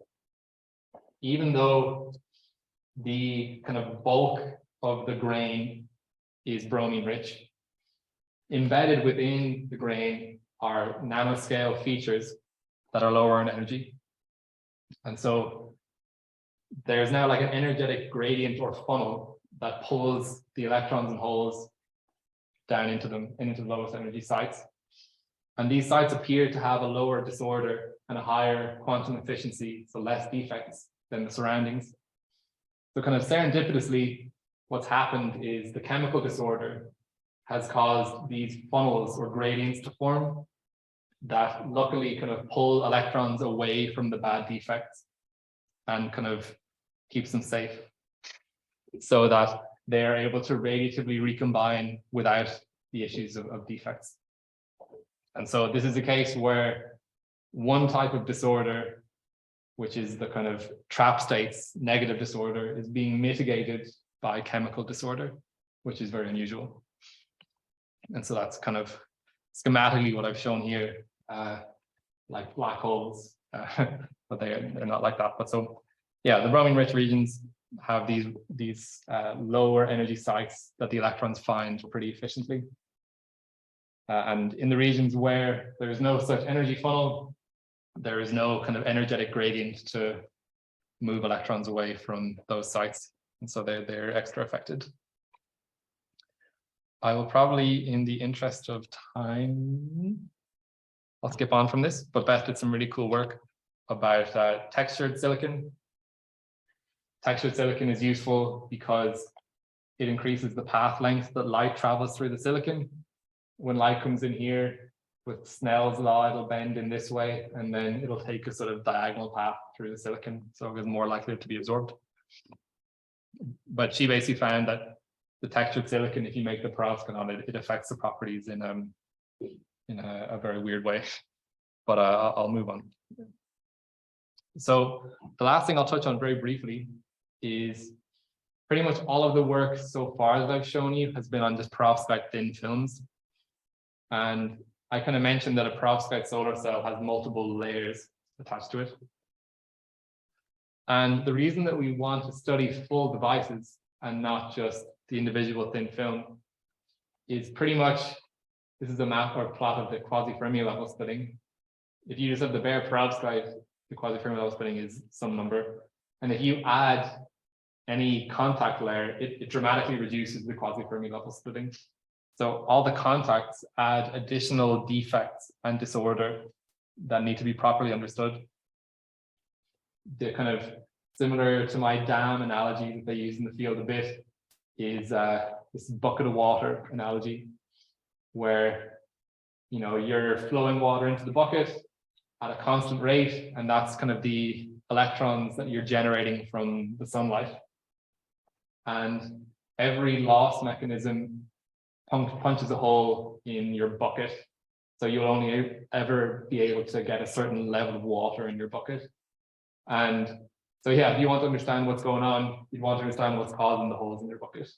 even though the kind of bulk of the grain is bromine rich, embedded within the grain are nanoscale features that are lower in energy. And so there's now like an energetic gradient or funnel that pulls the electrons and holes down into the lowest energy sites. And these sites appear to have a lower disorder and a higher quantum efficiency, so less defects than the surroundings. So kind of serendipitously, what's happened is the chemical disorder has caused these funnels or gradients to form that luckily kind of pull electrons away from the bad defects and kind of keeps them safe so that they are able to radiatively recombine without the issues of defects. And so this is a case where one type of disorder, which is the kind of trap states negative disorder, is being mitigated by chemical disorder, which is very unusual. And so that's kind of schematically what I've shown here, like black holes, but they're not like that. But so, yeah, the bromine rich regions have these lower energy sites that the electrons find pretty efficiently. And in the regions where there is no such energy funnel, there is no kind of energetic gradient to move electrons away from those sites. And so they're extra affected. I will probably, in the interest of time, I'll skip on from this, but Beth did some really cool work about textured silicon. Textured silicon is useful because it increases the path length that light travels through the silicon. When light comes in here with Snell's law, it'll bend in this way, and then it'll take a sort of diagonal path through the silicon, so it's more likely to be absorbed. But she basically found that the textured silicon, if you make the perovskite on it, it affects the properties in a very weird way. But I'll move on. So the last thing I'll touch on very briefly is pretty much all of the work so far that I've shown you has been on just perovskite thin films. And I kind of mentioned that a perovskite solar cell has multiple layers attached to it. And the reason that we want to study full devices and not just the individual thin film is pretty much, this is a map or plot of the quasi-Fermi level splitting. If you just have the bare perovskite, the quasi-Fermi level splitting is some number. And if you add any contact layer, it dramatically reduces the quasi-Fermi level splitting. So all the contacts add additional defects and disorder that need to be properly understood. The kind of similar to my dam analogy that they use in the field a bit is this bucket of water analogy, where you're flowing water into the bucket at a constant rate, and that's kind of the electrons that you're generating from the sunlight. And every loss mechanism punches a hole in your bucket, so you'll only ever be able to get a certain level of water in your bucket. And so yeah, if you want to understand what's going on, you'd want to understand what's causing the holes in your bucket,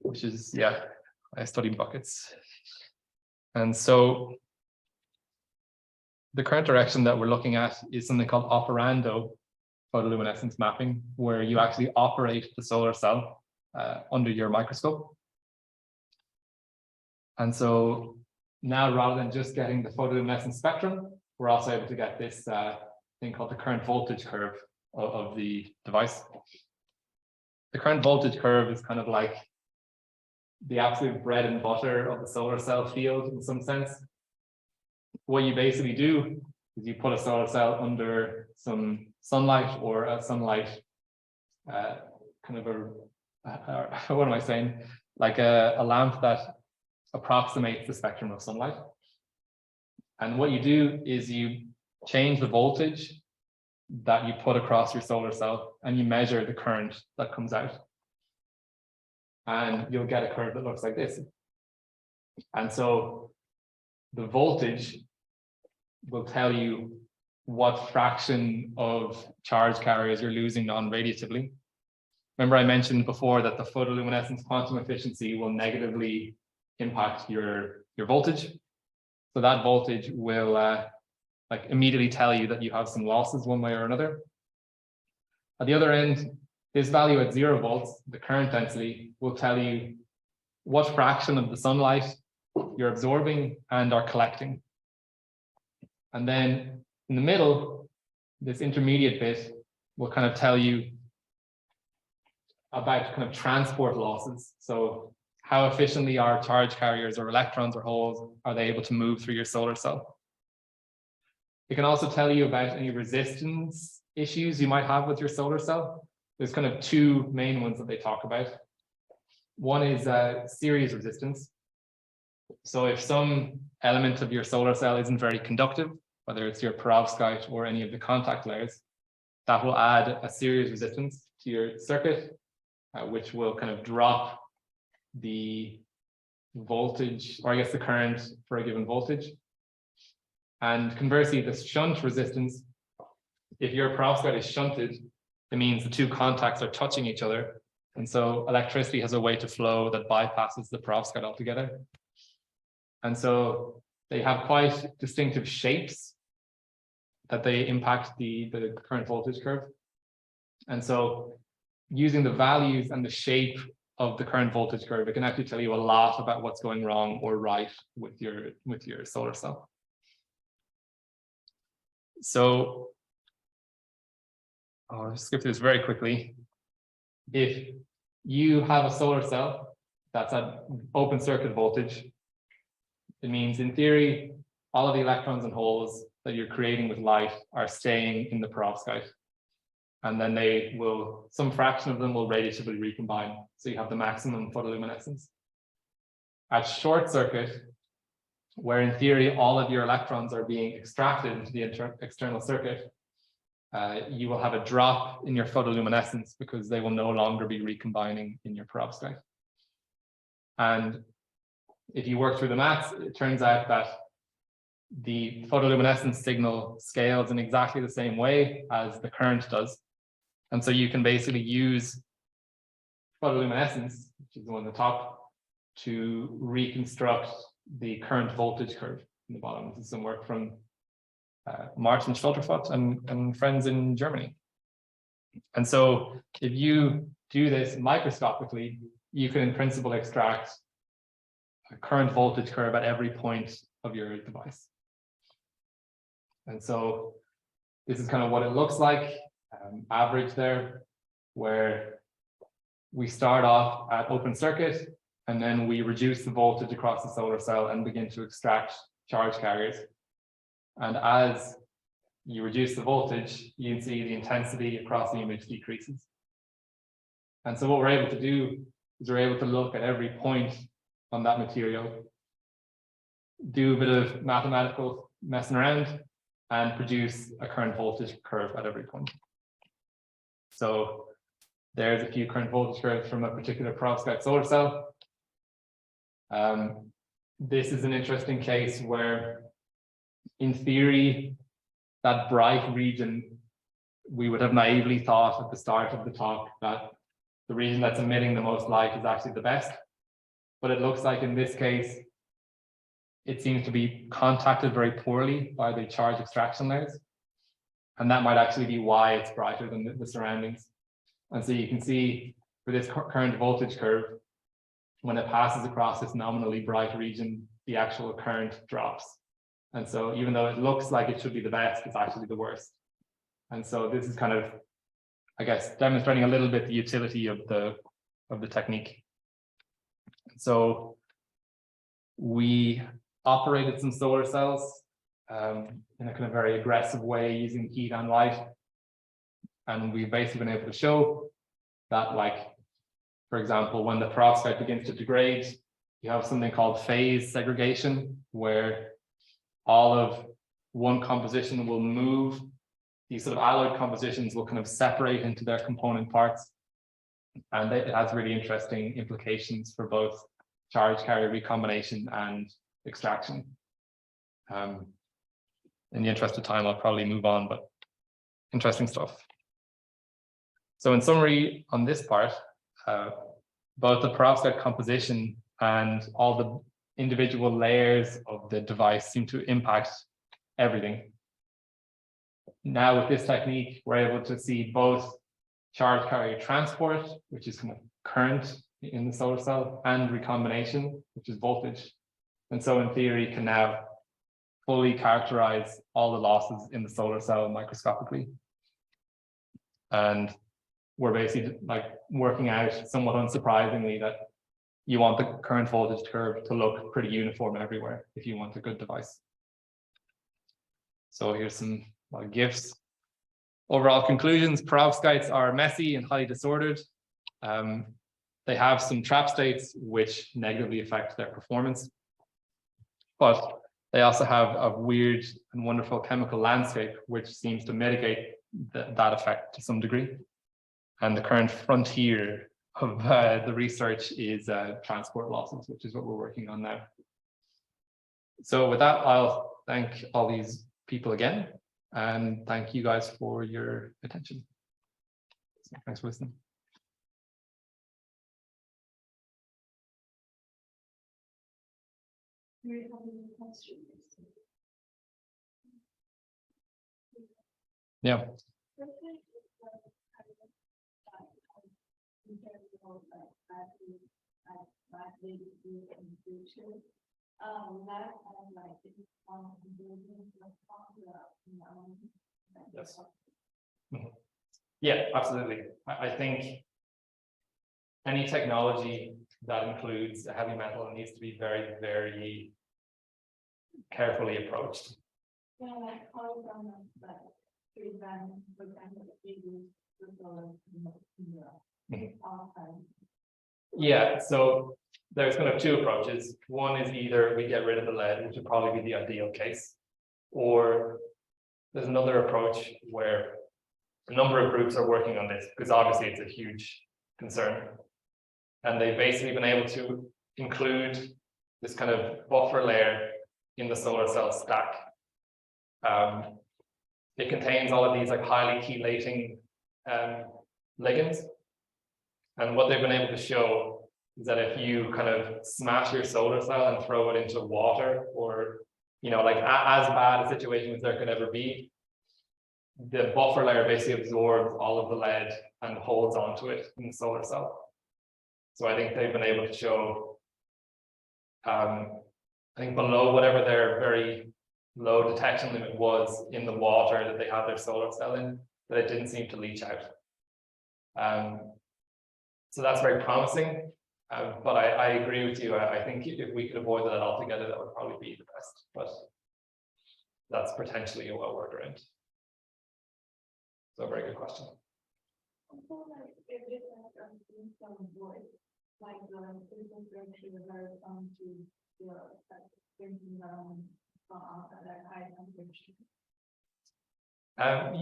which is, yeah, I study buckets. And so the current direction that we're looking at is something called operando photoluminescence mapping, where you actually operate the solar cell under your microscope. And so now, rather than just getting the photoluminescence spectrum, we're also able to get this thing called the current voltage curve of the device. The current voltage curve is kind of like the absolute bread and butter of the solar cell field in some sense. What you basically do is you put a solar cell under some sunlight or a sunlight, kind of what am I saying? Like a lamp that approximates the spectrum of sunlight. And what you do is you change the voltage that you put across your solar cell and you measure the current that comes out. And you'll get a curve that looks like this. And so the voltage will tell you what fraction of charge carriers you're losing non-radiatively. Remember I mentioned before that the photoluminescence quantum efficiency will negatively impact your voltage. So that voltage will like immediately tell you that you have some losses one way or another. At the other end, this value at 0 volts, the current density, will tell you what fraction of the sunlight you're absorbing and are collecting. And then in the middle, this intermediate bit will kind of tell you about kind of transport losses. So how efficiently are charge carriers or electrons or holes, are they able to move through your solar cell? It can also tell you about any resistance issues you might have with your solar cell. There's kind of two main ones that they talk about. One is series resistance. So if some element of your solar cell isn't very conductive, whether it's your perovskite or any of the contact layers, that will add a series resistance to your circuit, which will kind of drop the voltage, or I guess the current for a given voltage. And conversely, the shunt resistance, if your perovskite is shunted, it means the two contacts are touching each other. And so electricity has a way to flow that bypasses the perovskite altogether. And so they have quite distinctive shapes that they impact the current voltage curve. And so using the values and the shape of the current voltage curve, it can actually tell you a lot about what's going wrong or right with your solar cell. So I'll skip through this very quickly. If you have a solar cell that's at open circuit voltage, it means in theory, all of the electrons and holes that you're creating with light are staying in the perovskite. And then some fraction of them will radiatively recombine. So you have the maximum photoluminescence. At short circuit, where in theory, all of your electrons are being extracted into the external circuit, you will have a drop in your photoluminescence because they will no longer be recombining in your perovskite. And if you work through the maths, it turns out that the photoluminescence signal scales in exactly the same way as the current does. And so you can basically use photoluminescence, which is the one on the top, to reconstruct the current voltage curve in the bottom. This is some work from Martin Schulterfott and friends in Germany. And so if you do this microscopically, you can in principle extract a current voltage curve at every point of your device. And so this is kind of what it looks like, average there, where we start off at open circuit, and then we reduce the voltage across the solar cell and begin to extract charge carriers. And as you reduce the voltage, you can see the intensity across the image decreases. And so what we're able to do is we're able to look at every point on that material, do a bit of mathematical messing around, and produce a current voltage curve at every point. So there's a few current voltage curves from a particular perovskite solar cell. This is an interesting case where, in theory, that bright region, we would have naively thought at the start of the talk that the region that's emitting the most light is actually the best. But it looks like in this case, it seems to be contacted very poorly by the charge extraction layers. And that might actually be why it's brighter than the surroundings. And so you can see for this current voltage curve, when it passes across this nominally bright region, the actual current drops. And so even though it looks like it should be the best, it's actually the worst. And so this is kind of, I guess, demonstrating a little bit the utility of the technique. So we operated some solar cells in a kind of very aggressive way using heat and light. And we've basically been able to show that, like, for example, when the perovskite begins to degrade, you have something called phase segregation, where all of one composition will move. These sort of alloy compositions will kind of separate into their component parts. And it has really interesting implications for both charge carrier recombination and extraction. In the interest of time, I'll probably move on, but interesting stuff. So in summary, on this part, both the perovskite composition and all the individual layers of the device seem to impact everything. Now with this technique, we're able to see both charge carrier transport, which is kind of current in the solar cell, and recombination, which is voltage. And so in theory, can now fully characterize all the losses in the solar cell microscopically. And we're basically like working out, somewhat unsurprisingly, that you want the current voltage curve to look pretty uniform everywhere if you want a good device. So here's some GIFs. Overall conclusions: perovskites are messy and highly disordered. They have some trap states which negatively affect their performance, but they also have a weird and wonderful chemical landscape which seems to mitigate that effect to some degree. And the current frontier of the research is transport losses, which is what we're working on now. So with that, I'll thank all these people again, and thank you guys for your attention. So thanks for listening.
Do you have any questions?
Yeah. Yes. Yeah, absolutely. I think any technology that includes a heavy metal needs to be very, very carefully approached.
Yeah, like how like prevent, for example,
yeah, so there's kind of two approaches. One is either we get rid of the lead, which would probably be the ideal case, or there's another approach where a number of groups are working on this, because obviously it's a huge concern. And they've basically been able to include this kind of buffer layer in the solar cell stack. It contains all of these like highly chelating ligands. And what they've been able to show is that if you kind of smash your solar cell and throw it into water, or, you know, like as bad a situation as there could ever be, the buffer layer basically absorbs all of the lead and holds onto it in the solar cell. So I think they've been able to show, I think below whatever their very low detection limit was in the water that they had their solar cell in, that it didn't seem to leach out. So that's very promising, but I agree with you. I think if we could avoid that altogether, that would probably be the best, but that's potentially a workaround. So a very good question.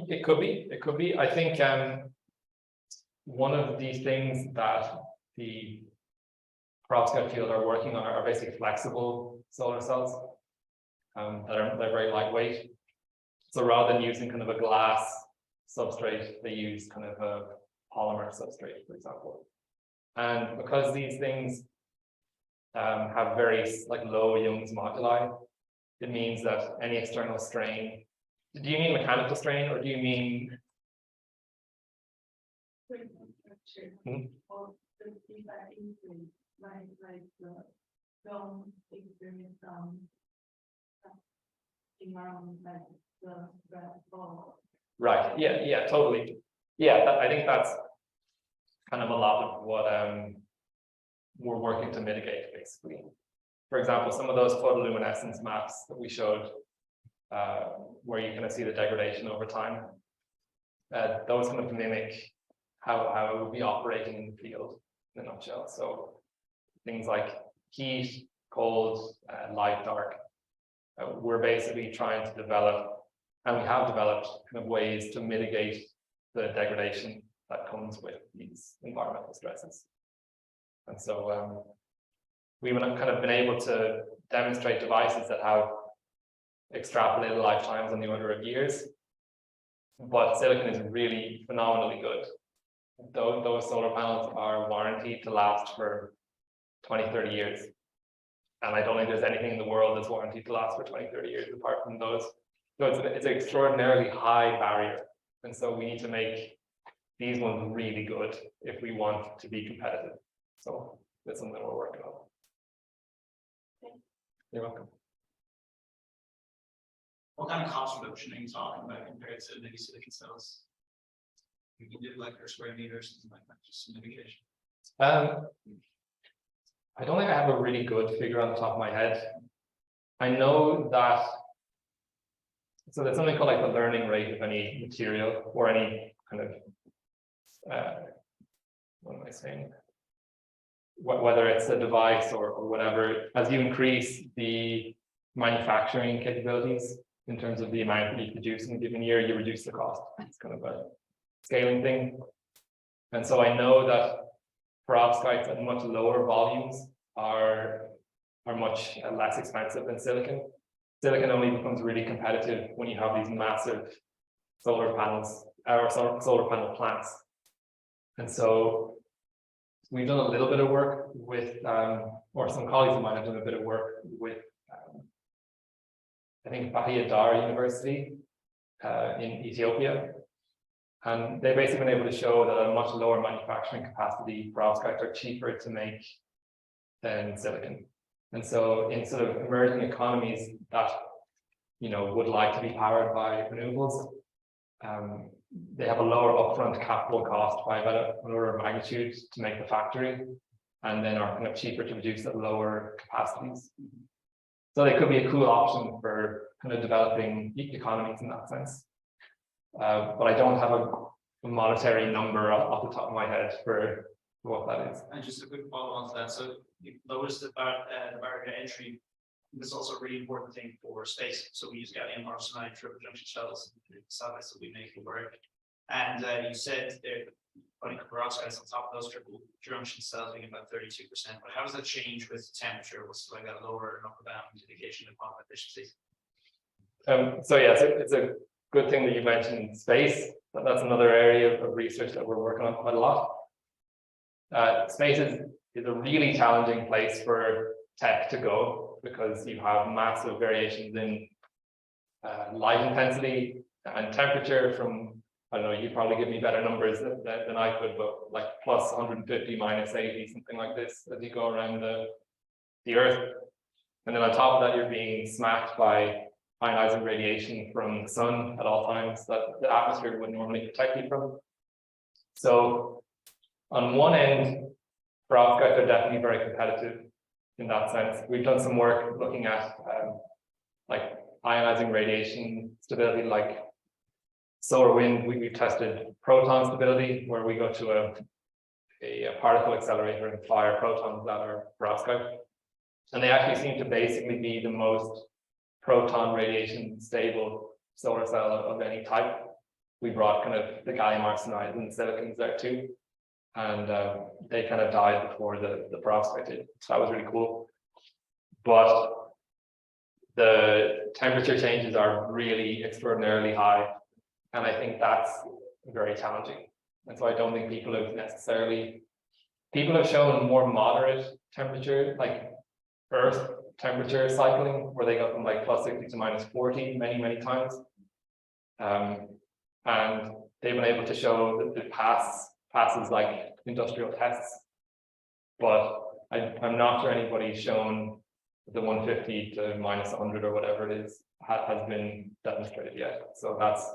It could be. I think one of these things that the perovskite field are working on are basically flexible solar cells. They're very lightweight. So rather than using kind of a glass substrate, they use kind of a polymer substrate, for example. And because these things have very low Young's moduli, it means that any external strain. Do you mean mechanical strain, or do you mean? Right. Yeah, totally. Yeah, I think that's kind of a lot of what we're working to mitigate, basically. For example, some of those photoluminescence maps that we showed, where you kind of see the degradation over time. Those kind of mimic how it would be operating in the field in a nutshell. So things like heat, cold, light, dark. We're basically trying to develop, and we have developed kind of ways to mitigate the degradation that comes with these environmental stresses. And so we've kind of been able to demonstrate devices that have extrapolated lifetimes on the order of years, but silicon is really phenomenally good. Those solar panels are warranted to last for 20, 30 years. And I don't think there's anything in the world that's warranted to last for 20, 30 years apart from those. So it's an extraordinarily high barrier. And so we need to make these ones really good if we want to be competitive. So that's something we're working on. You're welcome.
What kind of cost reduction are you talking about compared to maybe silicon cells? You can do like per square meter or something like that, just some indication.
I don't think I have a really good figure on the top of my head. I know that, so there's something called like the learning rate of any material or any kind of, what am I saying? Whether it's a device or whatever, as you increase the manufacturing capabilities in terms of the amount that you produce in a given year, you reduce the cost. It's kind of a scaling thing. And so I know that perovskites at much lower volumes are much less expensive than silicon. Silicon only becomes really competitive when you have these massive solar panels or solar panel plants. And so we've done a little bit of work with, or some colleagues of mine have done a bit of work with, I think Bahia University in Ethiopia. And they've basically been able to show that at a much lower manufacturing capacity, perovskites are cheaper to make than silicon. And so in sort of emerging economies that, you know, would like to be powered by renewables, they have a lower upfront capital cost by about an order of magnitude to make the factory, and then are kind of cheaper to produce at lower capacities. So they could be a cool option for kind of developing economies in that sense. But I don't have a monetary number off the top of my head for what that is.
And just a quick follow on to that. So you noticed about the barrier to entry. This is also a really important thing for space. So we use gallium arsenide triple junction shells in the satellites that we make for work. And you said they're putting perovskites on top of those triple junction cells being about 32%. But how does that change with temperature? What's like a lower and upper bound indication of pump efficiency?
So yeah, it's a good thing that you mentioned space. That's another area of research that we're working on quite a lot. Space is a really challenging place for tech to go because you have massive variations in light intensity and temperature from, I don't know, you probably give me better numbers than I could, but like plus 150, minus 80, something like this as you go around the Earth. And then on top of that, you're being smacked by ionizing radiation from the sun at all times that the atmosphere would normally protect you from. So on one end, perovskites are definitely very competitive in that sense. We've done some work looking at like ionizing radiation stability, like solar wind. We've tested proton stability, where we go to a particle accelerator and fire protons that are perovskite. And they actually seem to basically be the most proton radiation stable solar cell of any type. We brought kind of the gallium arsenide and the silicons there too. And they kind of died before the perovskite did. So that was really cool. But the temperature changes are really extraordinarily high. And I think that's very challenging. And so I don't think people have shown more moderate temperature, like Earth temperature cycling, where they go from like plus 60 to minus 40 many, many times. And they've been able to show that it passes like industrial tests. But I'm not sure anybody's shown the 150 to minus 100 or whatever it is has been demonstrated yet. So that's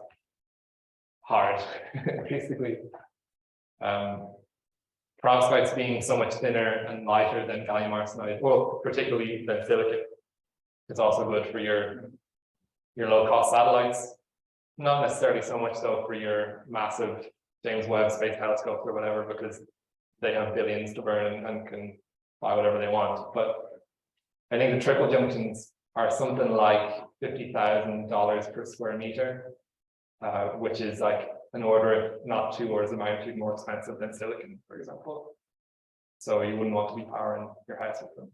hard, basically. Perovskites being so much thinner and lighter than gallium arsenide, well, particularly than silicon, is also good for your your low-cost satellites. Not necessarily so much so for your massive James Webb Space Telescope or whatever, because they have billions to burn and can buy whatever they want. But I think the triple junctions are something like $50,000 per square meter, which is like an order, if not 2 orders of magnitude more expensive than silicon, for example. So you wouldn't want to be powering your house with them.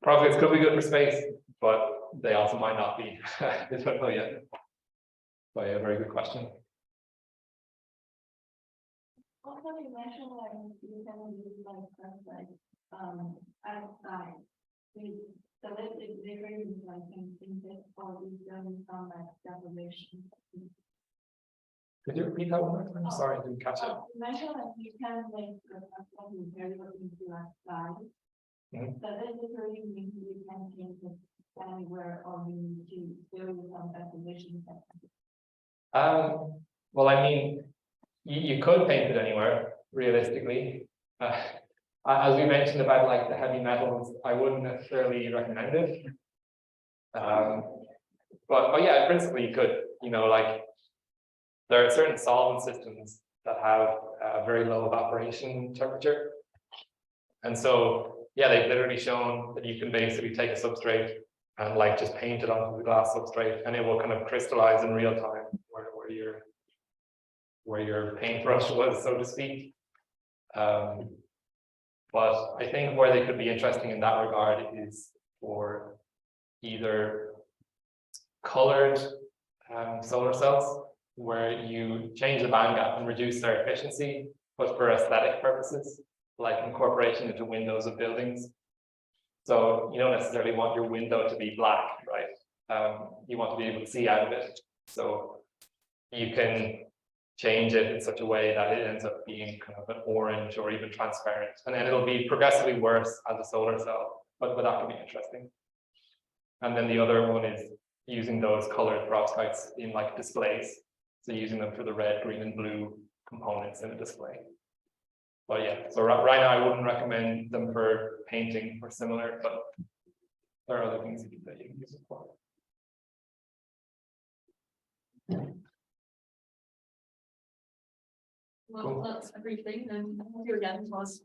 Perovskites could be good for space, but they also might not be. I don't know yet. But yeah, very good question.
Also, you mentioned like you can use like outside. The electric delivery is like in this or is done some like deposition.
Could you repeat that one more time? Sorry, I didn't catch it.
You mentioned that you can make the transform variable into like size. So that literally means you can change it anywhere or you need to build some deposition.
Well, I mean, you could paint it anywhere, realistically. As we mentioned about like the heavy metals, I wouldn't necessarily recommend it. But yeah, in principle, you could, you know, like there are certain solvent systems that have a very low evaporation temperature. And so, yeah, they've literally shown that you can basically take a substrate and like just paint it onto the glass substrate and it will kind of crystallize in real time where your paintbrush was, so to speak. But I think where they could be interesting in that regard is for either colored solar cells, where you change the band gap and reduce their efficiency, but for aesthetic purposes, like incorporation into windows of buildings. So you don't necessarily want your window to be black, right? You want to be able to see out of it. So you can change it in such a way that it ends up being kind of an orange or even transparent. And then it'll be progressively worse as a solar cell, but that can be interesting. And then the other one is using those colored perovskites in like displays. So using them for the red, green, and blue components in a display. But yeah, so right now I wouldn't recommend them for painting or similar, but there are other things that you can use it for.
Well,
Cool.
that's everything, and thank you again to us.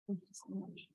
Thank you so much.